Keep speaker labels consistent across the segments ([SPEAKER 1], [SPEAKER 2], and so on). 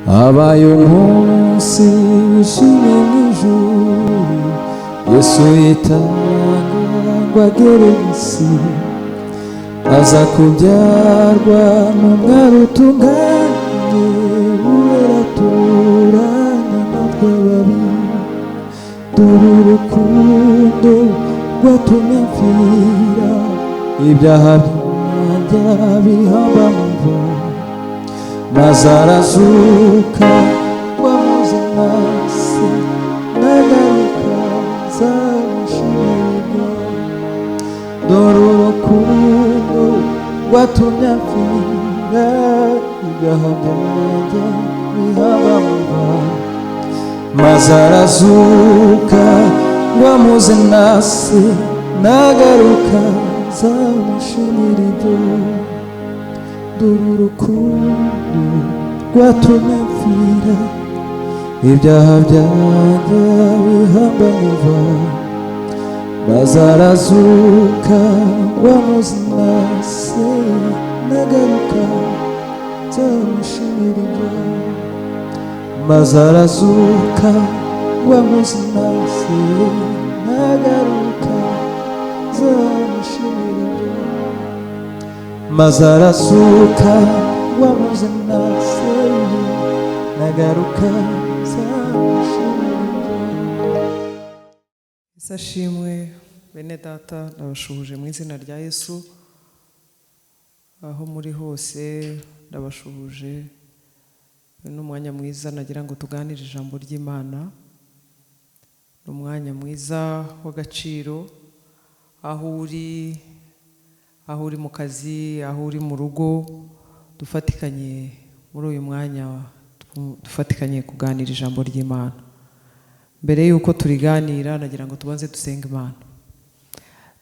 [SPEAKER 1] abaye umunsi wishimye mw'ijuru, Yesu yitanga ngo agere mw'isi, aza kubyarwa n'umwari utunganye, uwera aturana natwe babi. Dore urukundo rwatumye mpfira, ibyaha byanjye bihamba mu mva, maze arazuka ngo amuze nase, nagaruka nzamushimira. Dore urukundo rwatumye mpfira, ibyaha byanjye bihamba mu mva, maze arazuka ngo amuze nase, nagaruka nzamushimira ibyo. Dore urukundo rwatumye mpfira, ibyaha byanjye bihamba mu mva, maze arazuka ngo amuze nase, nagaruka nzamushimira ibyo. Maze arazuka ngo amuze nase, nagaruka nzamushimira ibyo. Maze arazuka ngo amuze nase, nagaruka nzamushimira ibyo.
[SPEAKER 2] Yesu ashimwe. Bene data, ndabashuhuje mu izina rya Yesu, aho muri hose ndabashuhuje. Ni umwanya mwiza nagira ngo tuganire ijambo ry'Imana. Ni umwanya mwiza w'agaciro, aho uri mu kazi, aho uri mu rugo, dufatikanye muri uyu mwanya, dufatikanye kuganira ijambo ry'Imana. Mbere y'uko turiganira, nagira ngo tubanze dusenga Imana.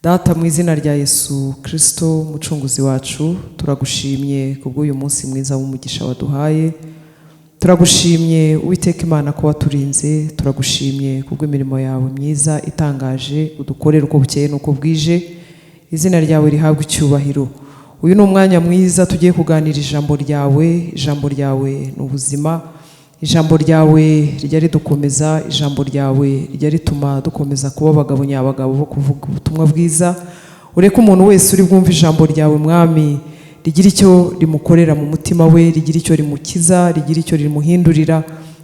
[SPEAKER 2] Data, mu izina rya Yesu Kristo umucunguzi wacu, turagushimye kubw'uyu munsi mwiza w'umugisha waduhaye. Turagushimye Uwiteka Imana ko waturinze, turagushimye kubw'imirimo yawe myiza itangaje udukorera uko bukeye n'uko bwije. Izina ryawe rihabwa icyubahiro. Uyu ni umwanya mwiza tugiye kuganira ijambo ryawe. Ijambo ryawe ni ubuzima, ijambo ryawe rijya ridukomeza, ijambo ryawe rijya rituma dukomeza kuba abagabo nyabagabo bo kuvuga ubutumwa bwiza. Ureke umuntu wese uri bwumva ijambo ryawe Mwami, rigira icyo rimukorera mu mutima we, rigira icyo rimukiza, rigira icyo rimuhindurira,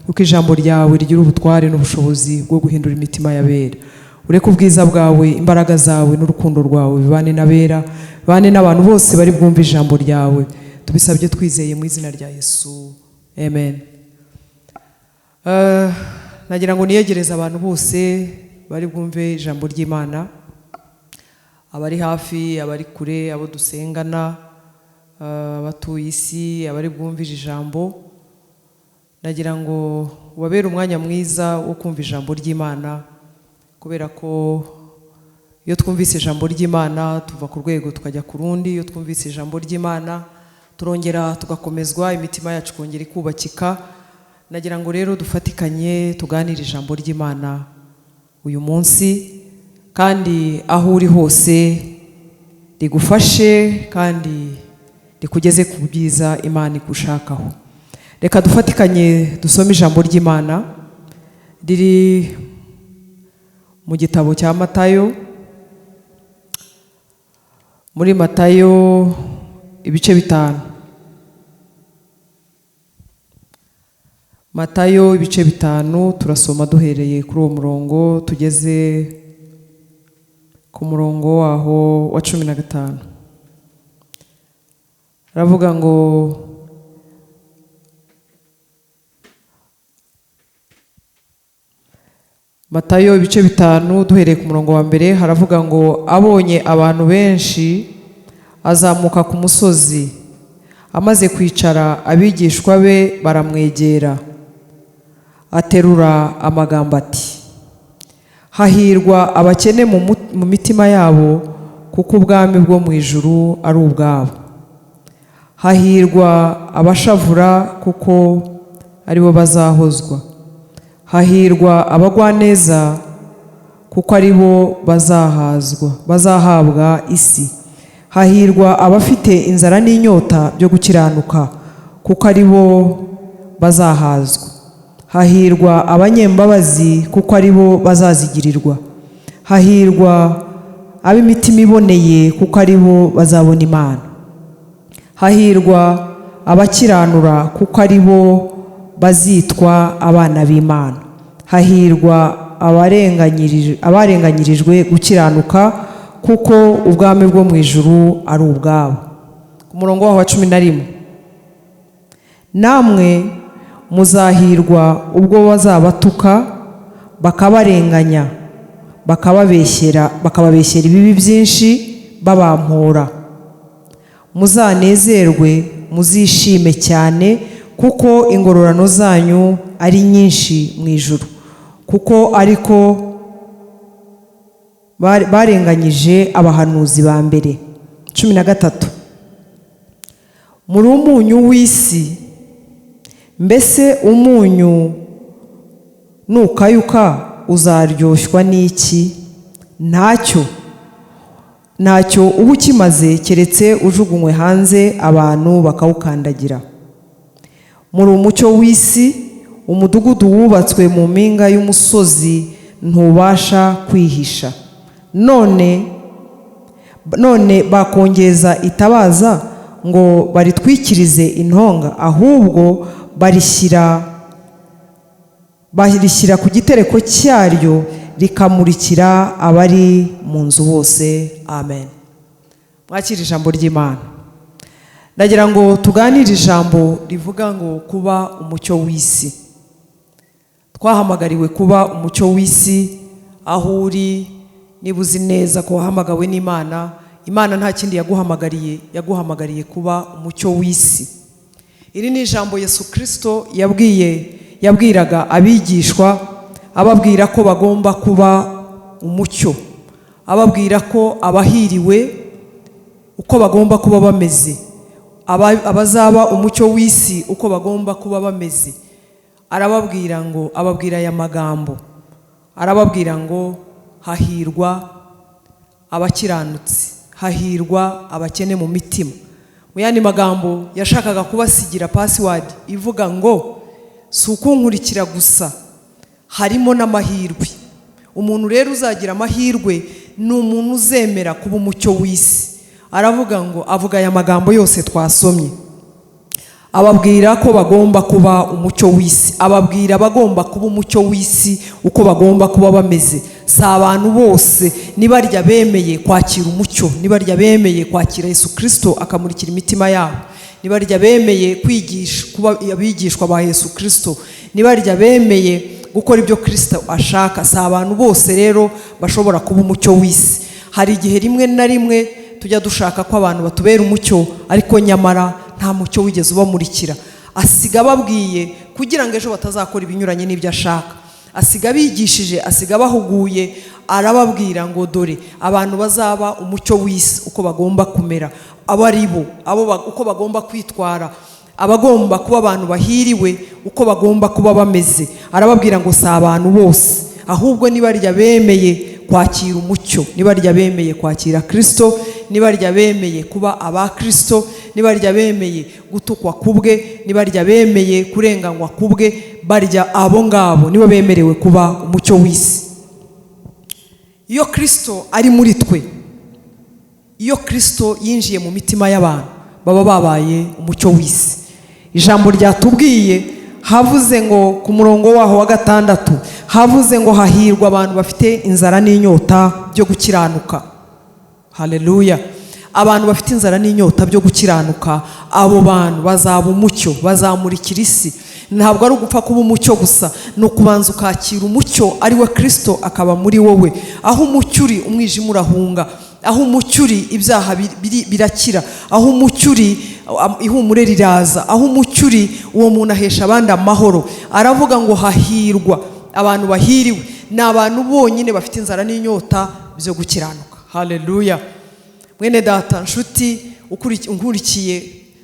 [SPEAKER 2] kuko ijambo ryawe rigira ubutware n'ubushobozi bwo guhindura imitima y'abera. Ureke ubwiza bwawe, imbaraga zawe n'urukundo rwawe bibane n'abera, bibane n'abantu bose bari bwumva ijambo ryawe. Tubisabye twizeye mu izina rya Yesu, amen. Nagira ngo niyegereze abantu bose bari bwumve ijambo ry'Imana, abari hafi, abari kure, abo dusengana, abatuye isi, abari bwumvije ijambo. Nagira ngo wabere umwanya mwiza wo kumva ijambo ry'Imana, kubera ko iyo twumvise ijambo ry'Imana tuva ku rwego tukajya ku rundi. Iyo twumvise ijambo ry'Imana turongera tugakomezwa, imitima yacu kongera ikubakika. Nagira ngo rero dufatikanye tuganire ijambo ry'Imana uyu munsi, kandi aho uri hose rigufashe kandi rikugeze ku byiza Imana igushakaho. Reka dufatikanye dusome ijambo ry'Imana riri mu gitabo cya Matayo, muri Matayo ibice 5. Matayo ibice 5, turasoma duhereye kuri uwo murongo tugeze ku murongo waho wa 15. Aravuga ngo Matayo ibice 5 duhereye ku murongo wa mbere, haravuga ngo abonye abantu benshi azamuka ku musozi, amaze kwicara abigishwa be baramwegera, aterura amagambo ati: hahirwa abakene mu mitima yabo, kuko ubwami bwo mu ijuru ari ubwabo. Hahirwa abashavura, kuko aribo bazahozwa. Hahirwa abagwaneza, kuko aribo bazahabwa isi. Hahirwa abafite inzara n'inyota byo gukiranuka, kuko aribo bazahazwa. Hahirwa abanyembabazi kuko ari bo bazazigirirwa. Hahirwa ab'imitima iboneye kuko ari bo bazabona Imana. Hahirwa abakiranura kuko ari bo bazitwa abana b'Imana. Hahirwa abarenganyirijwe gukiranuka kuko ubwami bwo mu ijuru ari ubwabo. Ku murongo wa 11, namwe muzahirwa ubwo bazabatuka bakabarenganya bakababeshyera ibibi byinshi babampora. Muzanezerwe muzishime cyane kuko ingororano zanyu ari nyinshi mu ijuru, kuko ariko barenganyije abahanuzi ba mbere. 13, muri umunyu w'isi, mbese umunyu nukayuka uzaryoshywa n'iki? Ntacyo uba ukimaze keretse ujugunywe hanze abantu bakawukandagira. Muri umucyo w'isi, umudugudu wubatswe mu mpinga y'umusozi ntubasha kwihisha. None bakongeza itabaza ngo baritwikirize intonga, ahubwo barishyira ku gitereko cyaryo rikamurikira abari mu nzu bose. Amen. Mwakira ijambo ry'Imana. Ndagira ngo tuganire ijambo rivuga ngo kuba umucyo w'isi. Twahamagariwe kuba umucyo w'isi. Aho uri, niba uzi neza ko wahamagawe n'Imana, Imana nta kindi yaguhamagariye kuba umucyo w'isi. Iri ni ijambo Yesu Kristo yabwiraga abigishwa, ababwira ko bagomba kuba umucyo, ababwira ko abahiriwe uko bagomba kuba bameze, abazaba umucyo w'isi uko bagomba kuba bameze. Ababwira aya magambo, arababwira ngo hahirwa abakiranutsi, hahirwa abakene mu mitima. Mu yandi magambo yashakaga kubasigira password ivuga ngo si ukunkurikira gusa, harimo n'amahirwe. Umuntu rero uzagira amahirwe ni umuntu uzemera kuba umucyo w'isi. Avuga aya magambo yose twasomye. Ababwira ko bagomba kuba umucyo w'isi, ababwira bagomba kuba umucyo w'isi uko bagomba kuba bameze. Si abantu bose, nibarya bemeye kwakira umucyo, nibarya bemeye kwakira Yesu Kristo akamurikira imitima yabo, nibarya bemeye kwigisha kuba abigishwa ba Yesu Kristo, nibarya bemeye gukora ibyo Kristo ashaka. Si abantu bose rero bashobora kuba umucyo w'isi. Hari igihe rimwe na rimwe tujya dushaka ko abantu batubera umucyo, ariko nyamara nta mucyo wigeze ubamurikira. Asiga babwiye kugira ngo ejo batazakora ibinyuranye n'ibyo ashaka. Asiga bigishije, asiga bahuguye, arababwira ngo dore abantu bazaba umucyo w'isi uko bagomba kumera, uko bagomba kwitwara, abagomba kuba abantu bahiriwe uko bagomba kuba bameze. Arababwira ngo si abantu bose, ahubwo nibarya bemeye kwakira umucyo, nibarya bemeye kwakira Kristo, nibarya bemeye kuba aba Kristo, nibarya bemeye gutukwa kubwe, nibarya bemeye kurenganywa kubwe, barya abo ngabo nibo bemerewe kuba umucyo w'isi. Iyo Kristo ari muri twe, iyo Kristo yinjiye mu mitima y'abantu, baba babaye umucyo w'isi. Ijambo ryatubwiye, havuze ngo ku murongo waho wa 6, havuze ngo hahirwa abantu bafite inzara n'inyota byo gukiranuka. Haleluya. Abantu bafite inzara n'inyota byo gukiranuka, abo bantu bazaba umucyo, bazamurikira isi. Ntabwo ari ugupfa kuba umucyo gusa, no kubanza ukakira umucyo ari we Kristo akaba muri wowe. Aho umucyo uri, umwijima urahunga. Aho umucyo uri, ibyaha birakira. Aho umucyo uri, ihumure riraza. Aho umucyo uri, uwo muntu ahesha abandi amahoro. Aravuga ngo hahirwa abantu bahiriwe ni abantu bonyine bafite inzara n'inyota byo gukiranuka. Haleluya. Mwene data, nshuti unkurikiye,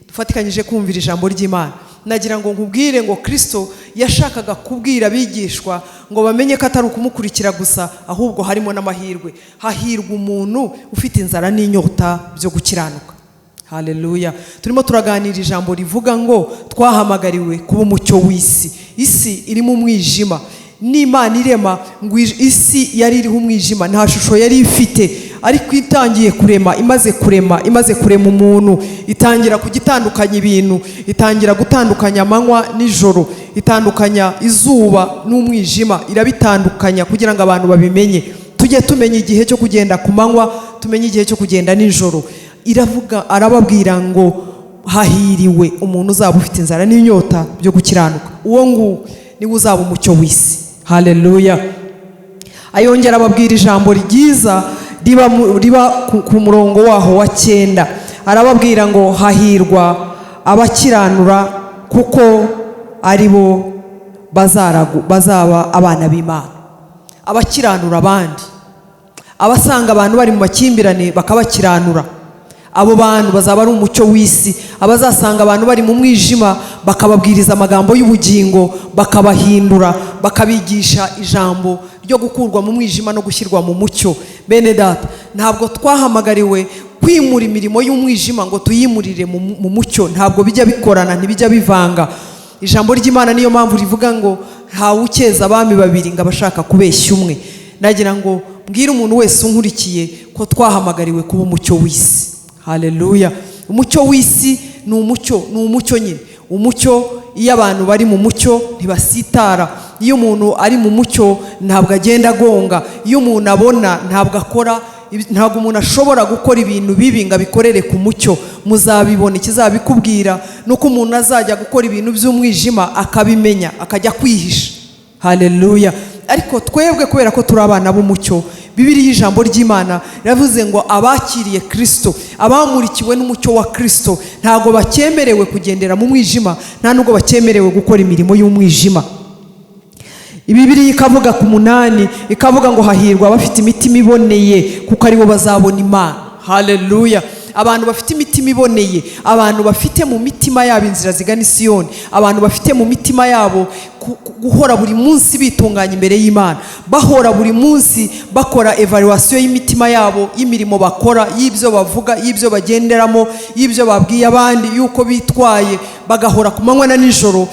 [SPEAKER 2] dufatikanyije kumvira ijambo ry'Imana, nagira ngo nkubwire ngo Kristo yashakaga kubwira abigishwa ngo bamenye ko atari ukumukurikira gusa, ahubwo harimo n'amahirwe. Hahirwa umuntu ufite inzara n'inyota byo gukiranuka. Haleluya. Turimo turaganira ijambo rivuga ngo twahamagariwe kuba umucyo w'isi. Isi irimo umwijima. N'Imana irema ngo isi yari iriho umwijima, nta shusho yari ifite, ariko itangiye kurema, imaze kurema umuntu, itangira kugitandukanya ibintu, itangira gutandukanya amanywa n'ijoro, itandukanya izuba n'umwijima, irabitandukanya kugira ngo abantu babimenye. Tujye tumenya igihe cyo kugenda ku manywa, tumenye igihe cyo kugenda nijoro. Iravuga, arababwira ngo hahiriwe umuntu uzaba ufite inzara n'inyota byo gukiranuka, uwo nguwo niwe uzaba umucyo w'isi. Haleluya. Ayongera ababwira ijambo ryiza riba ku murongo waho wa 9. Arababwira ngo hahirwa abakiranura kuko ari bo bazaba abana b'Imana. Abakiranura abandi, abasanga abantu bari mu makimbirane bakabakiranura, abo bantu bazaba ari umucyo w'isi. Abazasanga abantu bari mu mwijima bakababwiriza amagambo y'ubugingo, bakabahindura, bakabigisha ijambo ryo gukurwa mu mwijima no gushyirwa mu mucyo. Bene data, ntabwo twahamagariwe kwimura imirimo y'umwijima ngo tuyimurire mu mucyo. Ntabwo bijya bikorana, ntibijya bivanga. Ijambo ry'Imana niyo mpamvu rivuga ngo ntawe ukeza abami babiri ngo abashaka kubeshya umwe. Nagira ngo mbwire umuntu wese unkurikiye ko twahamagariwe kuba umucyo w'isi. Haleluya. Umucyo w'isi ni umucyo nyine. Umucyo, iyo abantu bari mu mucyo ntibasitara. Iyo umuntu ari mu mucyo ntabwo agenda agonga. Iyo umuntu abona ntabwo akora, ntabwo umuntu ashobora gukora ibintu bibi ngo abikorere ku mucyo. Muzabibona, ikizabikubwira nuko umuntu azajya gukora ibintu by'umwijima akabimenya, akajya kwihisha. Haleluya. Ariko twebwe kubera ko turi abana b'umucyo, Bibiliya ijambo ry'Imana yavuze ngo abakiriye Kristo, abamurikiwe n'umucyo wa Kristo, ntago bakemerewe kugendera mu mwijima, nta nubwo bakemerewe gukora imirimo y'umwijima. Bibiliya ikavuga ku 8, ikavuga ngo hahirwa abafite imitima iboneye kuko ari bo bazabona Imana. Haleluya. Abantu bafite imitima iboneye, abantu bafite mu mitima yabo inzira zigana Siyoni, abantu bafite mu mitima yabo guhora buri munsi bitunganya imbere y'Imana, bahora buri munsi bakora evaluation y'imitima yabo, y'imirimo bakora, y'ibyo bavuga, y'ibyo bagenderamo, y'ibyo babwiye abandi, yuko bitwaye, bagahora ku manywa na nijoro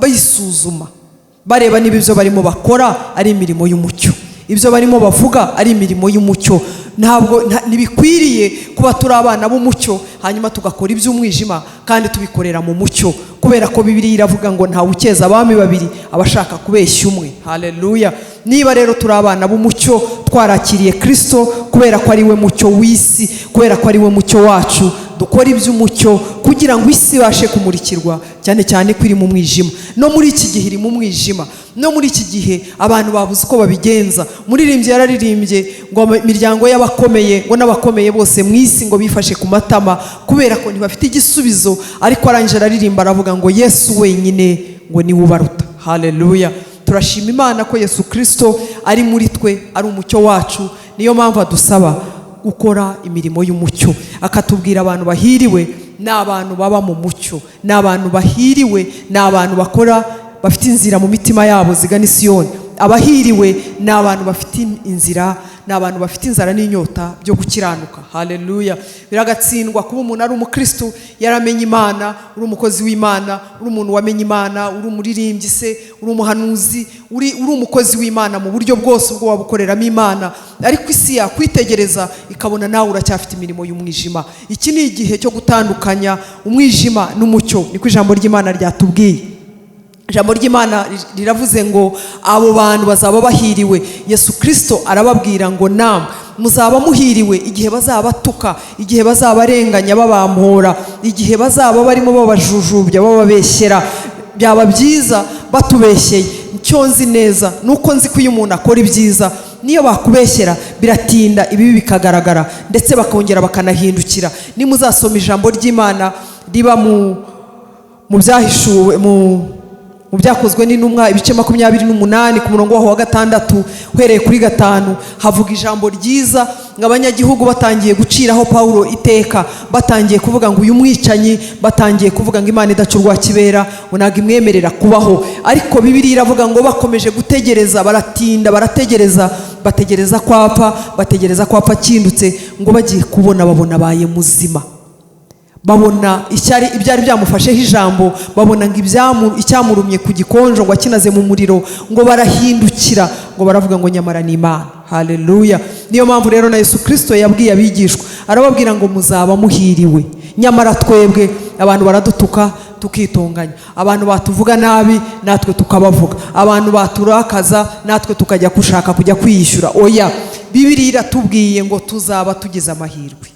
[SPEAKER 2] bayisuzuma, bareba niba ibyo barimo bakora ari imirimo y'umucyo, ibyo barimo bavuga ari imirimo y'umucyo. Ntabwo nibikwiriye kuba turi abana b'umucyo hanyuma tugakora iby'umwijima kandi tubikorera mu mucyo, kubera ko Bibiliya iravuga ngo ntawe ukeza abami babiri abashaka kubeshya umwe. Haleluya. Niba rero turi abana b'umucyo, twarakiriye Kristo kubera ko ari we mucyo w'isi, kubera ko ari we mucyo wacu, dukora iby'umucyo kugira ngo isi ibashe kumurikirwa, cyane cyane ko iri mu mwijima. No muri iki gihe iri mu mwijima, no muri iki gihe abantu babuze uko babigenza. Muririmbyi yararirimbye ngo imiryango y'abakomeye, ngo n'abakomeye bose mu isi ngo bifashe ku matama kubera ko ntibafite igisubizo, ariko arangije araririmba aravuga ngo Yesu wenyine ngo niwe ubaruta. Haleluya. Turashima Imana ko Yesu Kristo ari muri twe, ari umucyo wacu. Niyo mpamvu adusaba gukora imirimo y'umucyo, akatubwira abantu bahiriwe n'abantu baba mu mucyo, n'abantu bahiriwe n'abantu bakora, bafite inzira mu mitima yabo zigana Siyoni. Abahiriwe n'abantu bafite inzira, n'abantu bafite inzara n'inyota byo gukiranuka. Haleluya. Biragatsindwa kuba umuntu ari umukristo yaramenye Imana, uri umukozi w'Imana, uri umuntu wamenye Imana, uri umuririmbyi se, uri umuhanuzi, uri umukozi w'Imana mu buryo bwose ubwo wabukoreramo Imana, ariko isi yakwitegereza ikabona nawe uracyafite imirimo y'umwijima. Iki ni igihe cyo gutandukanya umwijima n'umucyo, niko ijambo ry'Imana ryatubwiye. Ijambo ry'Imana riravuze ngo abo bantu bazaba bahiriwe. Yesu Kristo arababwira ngo namwe muzaba muhiriwe igihe bazabatuka, igihe bazabarenganya babampora, igihe bazaba barimo babajujubya bababeshyera. Byaba byiza batubeshyeye. Icyo nzi neza nuko nzi ko iyo umuntu akora ibyiza, niyo bakubeshyera biratinda ibibi bikagaragara, ndetse bakongera bakanahindukira. Nimuzasoma ijambo ry'Imana riba mu byahishuwe mu byakozwe n'intumwa ibice 28 ku murongo waho wa 6 uhereye kuri 5, havuga ijambo ryiza ng'abanyagihugu batangiye guciraho Paulo iteka, batangiye kuvuga ngo uyu mwicanyi, batangiye kuvuga ngo Imana idacurwa kibera, unaga imwemerera kubaho. Ariko Bibiliya iravuga ngo bakomeje gutegereza, baratinda, bategereza kwapfa kindutse, ngo bagiye kubona babona baye muzima. babona ibyari byamufasheho ijambo, babona ngo icyamurumye ku gikonjo ngo akinaze mu muriro, ngo barahindukira ngo baravuga ngo nyamara ni Imana. Haleluya. Niyo mpamvu rero na Yesu Kristo yabwiye abigishwa, arababwira ngo muzaba muhiriwe. Nyamara twebwe abantu baradutuka tukitonganya, abantu batuvuga nabi natwe tukabavuga, abantu baturakaza natwe tukajya kushaka kujya kwiyishyura. Oya, Bibiliya iratubwiye ngo tuzaba tugize amahirwe.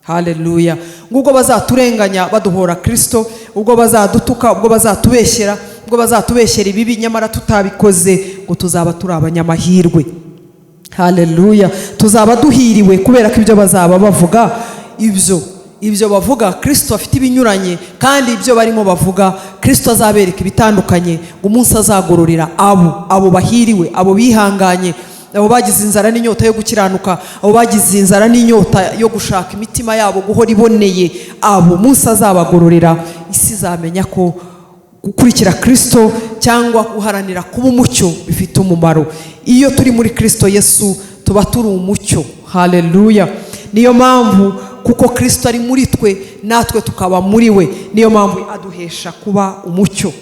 [SPEAKER 2] Haleluya. Ubwo bazaturenganya baduhora Kristo, ubwo bazadutuka, ubwo bazatubeshyera, ubwo bazatubeshyera ibibi nyamara tutabikoze, ngo tuzaba turi abanyamahirwe. Haleluya. Tuzaba duhiriwe kubera ko ibyo bazaba bavuga, ibyo bavuga Kristo afite ibinyuranye, kandi ibyo barimo bavuga Kristo azabereka ibitandukanye, ngo umunsi azagororera abo bahiriwe, abo bihanganye, abo bagize inzara n'inyota yo gukiranuka, abo bagize inzara n'inyota yo gushaka imitima yabo guhora iboneye, abo munsi azabagororera. Isi izamenya ko gukurikira Kristo cyangwa guharanira kuba umucyo bifite umumaro. Iyo turi muri Kristo Yesu tuba turi umucyo. Haleluya. Niyo mpamvu kuko Kristo ari muri twe natwe tukaba muri we, niyo mpamvu aduhesha kuba umucyo,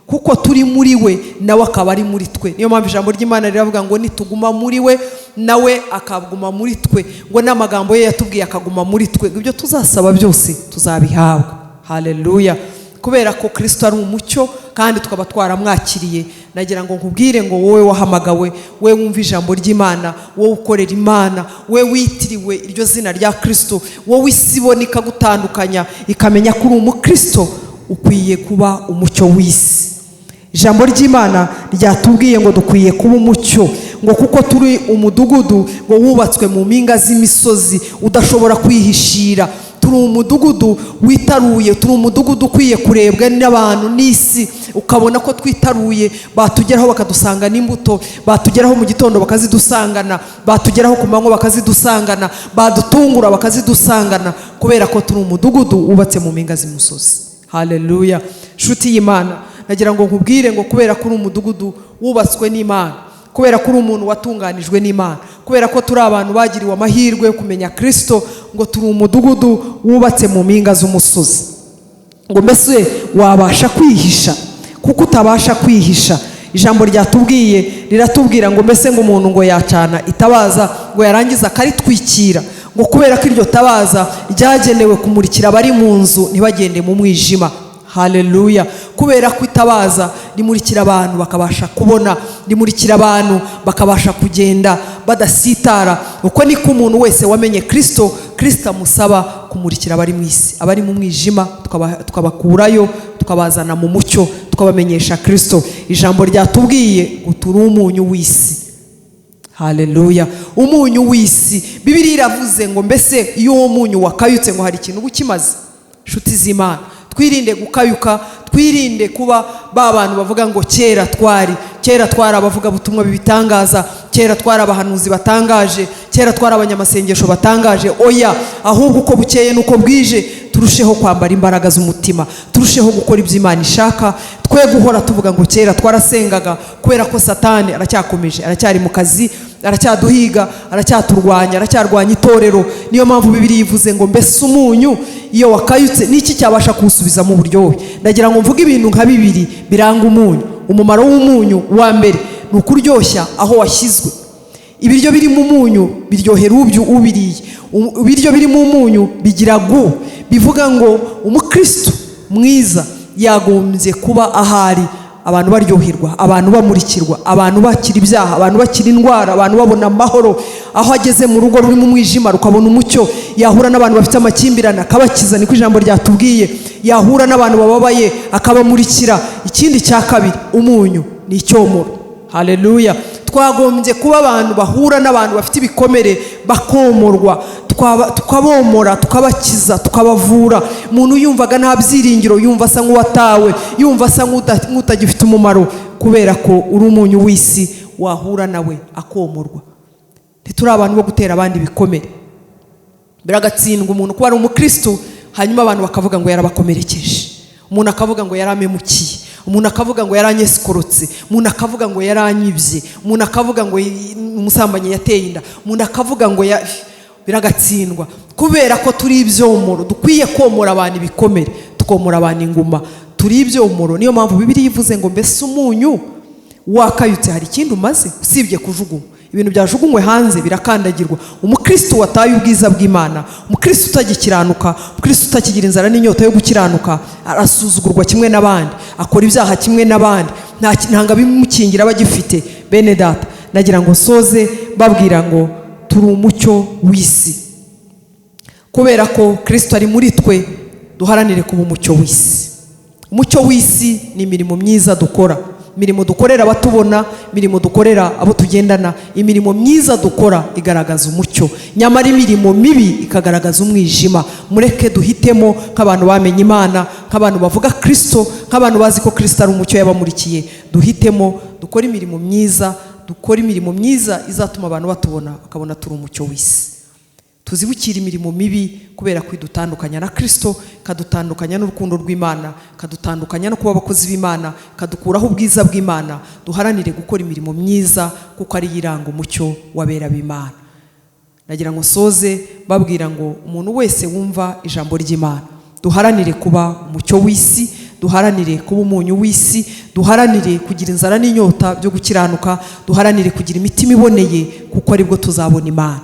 [SPEAKER 2] kuko turi muri we nawe akaba ari muri twe. Niyo mpamvu ijambo ry'Imana riravuga ngo nituguma muri we nawe akaguma muri twe, ngo n'amagambo ye yatubwiye akaguma muri twe, ibyo tuzasaba byose tuzabihabwa. Haleluya. Kubera ko Kristo ari umucyo kandi tukaba twaramwakiriye, nagira ngo nkubwire ngo wowe wahamagawe, we wumva ijambo ry'Imana, wowe ukorera Imana, we witiriwe iryo zina rya Kristo, wowe isi ibona ikagutandukanya ikamenya ko uri umukristo, ukwiye kuba umucyo w'isi. Ijambo ry'Imana ryatubwiye ngo dukwiye kuba umucyo, ngo kuko turi umudugudu ngo wubatswe mu mpinga z'imisozi udashobora kwihishira. Turi umudugudu witaruye, turi umudugudu ukwiye kurebwa n'abantu n'isi, ukabona ko twitaruye, batugeraho bakadusanga n'imbuto, batugeraho mu gitondo bakazidusangana, batugeraho ku manywa bakazidusangana, badutungura bakazidusangana, kubera ko turi umudugudu wubatse mu mpinga z'imisozi. Haleluya. Nshuti y'Imana, nagira ngo nkubwire ngo kubera ko uri umudugudu wubatswe n'Imana, kubera ko uri umuntu watunganijwe n'Imana, kubera ko turi abantu bagiriwe amahirwe yo kumenya Kristo, ngo turi umudugudu wubatse mu mpinga z'umusozi, ngo mbese wabasha kwihisha? Kuko utabasha kwihisha. Ijambo ryatubwiye riratubwira ngo mbese ngo umuntu ngo yacana itabaza ngo yarangiza akaritwikira, ngo kubera ko iryo tabaza ryagenewe kumurikira abari mu nzu ntibagende mu mwijima. Haleluya. Kubera ko itabaza rimurikira abantu bakabasha kubona, rimurikira abantu bakabasha kugenda badasitara. Uko niko umuntu wese wamenye Kristo, Kristo amusaba kumurikira abari mu isi, abari mu mwijima tukabakurayo, tukabazana mu mucyo, tukabamenyesha Kristo. Ijambo ryatubwiye ngo turi umunyu w'isi. Haleluya. Umunyu w'isi. Bibiliya iravuze ngo mbese iyo uwo munyu wakayutse ngo hari ikintu ukimaze. Nshuti z'Imana, twirinde gukayuka, twirinde kuba ba bantu bavuga ngo kera twari abavuga butumwa bibitangaza, kera twari abahanuzi batangaje, kera twari abanyamasengesho batangaje. Oya, ahubwo uko bukeye nuko bwije turusheho kwambara imbaraga z'umutima, turusheho gukora ibyo Imana ishaka, twe guhora tuvuga ngo kera twarasengaga, kubera ko Satani aracyakomeje, aracyari mu kazi, aracyaduhiga, aracyaturwanya, aracyarwanya itorero. Niyo mpamvu Bibiliya ivuze ngo mbese umunyu iyo wakayutse niki cyabasha kuwusubiza mu buryohe. Ndagira ngo mvuge ibintu nka bibiri biranga umunyu. Umumaro w'umunyu wa mbere ni ukuryoshya aho washyizwe. Ibiryo biri mu munyu biryohera ubiriye. Ibiryo biri mu munyu bigira bivuga ngo umukristo mwiza yagombye kuba ahari abantu baryoherwa, abantu bamurikirwa, abantu bakira ibyaha, abantu bakira indwara, abantu babona amahoro. Aho ageze mu rugo ruri mu mwijima rukabona umucyo, yahura n'abantu bafite amakimbirane akabakiza, niko ijambo ryatubwiye. Yahura n'abantu bababaye akabamurikira. Ikindi cya kabiri, umunyu ni icyomoro. Haleluya. Twagombye kuba abantu bahura n'abantu bafite ibikomere bakomorwa, tukabomora, tukabakiza, tukabavura. Umuntu yumvaga nta byiringiro, yumva asa nk'uwatawe, yumva asa nk'utagifite umumaro, kubera ko uri umunyu w'isi, wahura nawe akomorwa. Ntituri abantu bo gutera abandi ibikomere. Biragatsindwa umuntu kuba ari umukristo hanyuma abantu bakavuga ngo yarabakomerekeje, umuntu akavuga ngo yaramemukiye, umuntu akavuga ngo yaranyesikorotse, umuntu akavuga ngo yaranyibye, umuntu akavuga ngo umusambanyi yateye inda, umuntu akavuga ngo biragatsindwa, kubera ko turi ibyomoro. Dukwiye komora abantu ibikomere, tukomora abantu inguma, turi ibyomoro. Niyo mpamvu Bibiliya ivuze ngo mbese umunyu wakayutse hari ikindi umaze usibye kujugunywa. Ibintu byajugunywe hanze birakandagirwa. Umukristo wataye ubwiza bw'Imana, umukristo utagikiranuka, umukristo utakigira inzara n'inyota yo gukiranuka, arasuzugurwa kimwe n'abandi, akora ibyaha kimwe n'abandi, ntanga bimukingira abagifite. Bene data, nagira ngo soze babwira ngo turi umucyo w'isi. Kubera ko Kristo ari muri twe, duharanire kuba umucyo w'isi. Umucyo w'isi ni imirimo myiza dukora, imirimo dukorera abatubona, imirimo dukorera abo tugendana. Imirimo myiza dukora igaragaza umucyo, nyamara imirimo mibi ikagaragaza umwijima. Mureke duhitemo nk'abantu bamenye Imana, nk'abantu bavuga Kristo, nk'abantu bazi ko Kristo ari umucyo yabamurikiye. Duhitemo dukora imirimo myiza, dukora imirimo myiza izatuma abantu batubona bakabona turi umucyo w'isi. Tuzibukira imirimo mibi, kubera kwidutandukanya na Kristo, kadutandukanya n'urukundo rw'Imana, kadutandukanya no kuba abakozi b'Imana, kadukuraho ubwiza bw'Imana. Duharanire gukora imirimo myiza, kuko ari iranga umucyo wabera b'Imana. Nagira ngo soze babwira ngo umuntu wese wumva ijambo ry'Imana, duharanire kuba umucyo w'isi, duharanire kuba umunyu w'isi, duharanire kugira inzara n'inyota byo gukiranuka, duharanire kugira imitima iboneye, kuko aribwo tuzabona Imana.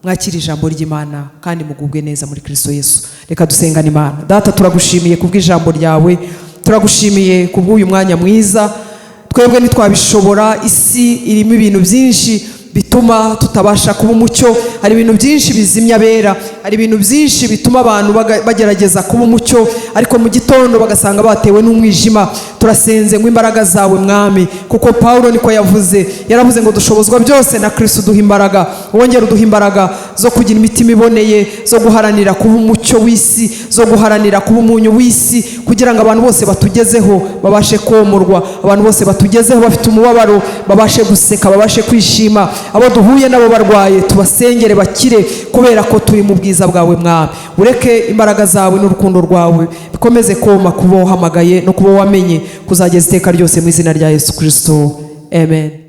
[SPEAKER 2] Mwakira ijambo ry'Imana kandi mugubwe neza muri Kristo Yesu. Reka dusengane Imana. Data, turagushimiye kubw'ijambo ryawe, turagushimiye kubw'uyu mwanya mwiza. Twebwe ntitwabishobora, isi irimo ibintu byinshi bituma tutabasha kuba umucyo. Hari ibintu byinshi bizimya abera, hari ibintu byinshi bituma abantu bagerageza kuba umucyo, ariko mu gitondo bagasanga batewe n'umwijima. Turasenze ngo imbaraga zawe Mwami, kuko Paulo niko yavuze, yaravuze ngo dushobozwa byose na Kristo duha imbaraga. Wongera uduha imbaraga zo kugira imitima iboneye, zo guharanira kuba umucyo w'isi, zo guharanira kuba umunyu w'isi, kugira ngo abantu bose batugezeho babashe komorwa, abantu bose batugezeho bafite umubabaro babashe guseka, babashe kwishima. Abo duhuye nabo barwaye tubasengere bakire, kubera ko turi mu bwiza bwawe Mwami. Ureke imbaraga zawe n'urukundo rwawe bikomeze koma kuba wahamagaye no kuba wamenye kuzageza iteka ryose, mu izina rya Yesu Kristo, amen.